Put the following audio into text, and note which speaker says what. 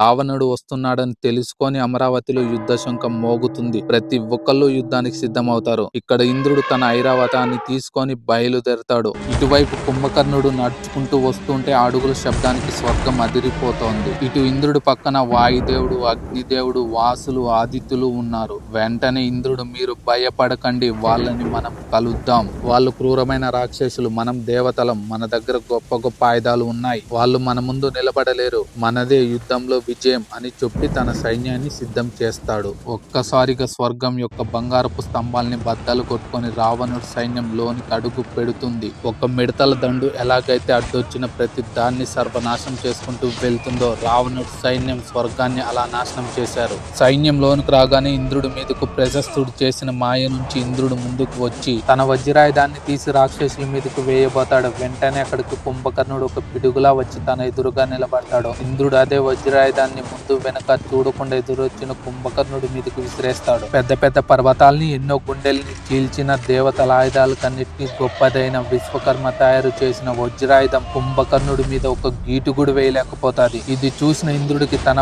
Speaker 1: రావణుడు వస్తున్నాడని తెలుసుకొని అమరావతిలో యుద్ధ శంఖం మోగుతుంది. ప్రతి ఒక్కళ్ళు యుద్ధానికి సిద్ధమవుతారు. ఇక్కడ ఇంద్రుడు తన ఐరావతాన్ని తీసుకొని బయలుదేరతాడు. ఇటువైపు కుంభకర్ణుడు నడుచుకుంటూ వస్తుంటే అడుగుల శబ్దానికి స్వర్గం అదిరిపోతోంది. ఇటు ఇంద్రుడు పక్కన వాయుదేవుడు, అగ్నిదేవుడు, వాసులు, ఆదిత్యులు ఉన్నారు. వెంటనే ఇంద్రుడు, మీరు భయపడకండి, వాళ్ళని మనం కలుద్దాం. వాళ్ళు క్రూరమైన రాక్షసులు, మనం దేవతలం. మన దగ్గర గొప్ప గొప్ప ఆయుధాలు ఉన్నాయి. వాళ్ళు మన ముందు నిలబడలేరు. మనదే యుద్ధంలో విజయం అని చెప్పి తన సైన్యాన్ని సిద్ధం చేస్తాడు. ఒక్కసారిగా స్వర్గం యొక్క బంగారపు స్తంభాల్ని బద్దలు కొట్టుకొని రావణుడి సైన్యం లోనికి అడుగు పెడుతుంది. ఒక మిడతల దండు ఎలాగైతే అడ్డొచ్చిన ప్రతి దాన్ని సర్వనాశనం చేసుకుంటూ వెళ్తుందో, రావణుడి సైన్యం స్వర్గాన్ని అలా నాశనం చేశారు. సైన్యం లోనికి రాగానే ఇంద్రుడి మీదకు ప్రశస్తుడు చేసిన మాయ నుంచి ఇంద్రుడు ముందుకు వచ్చి తన వజ్రాయుధాన్ని తీసి రాక్షసుల మీదకు వేయబోతాడు. వెంటనే అక్కడికి కుంభకర్ణుడు ఒక పిడుగులా వచ్చి తన ఎదురుగా నిలబడతాడు. ఇంద్రుడు అదే వజ్రాయుధాన్ని ముందు వెనక చూడకుండా ఎదురొచ్చిన కుంభకర్ణుడి మీదకు విసిరేస్తాడు. పెద్ద పెద్ద పర్వతాల్ని, ఎన్నో గుండెల్ని చీల్చిన దేవతల ఆయుధాలకన్నిటికీ గొప్పదైన విశ్వకర్మ తయారు చేసిన వజ్రాయుధం కుంభకర్ణుడి మీద ఒక గీటు కూడా వేయలేకపోతాది. ఇది చూసిన ఇంద్రుడికి తన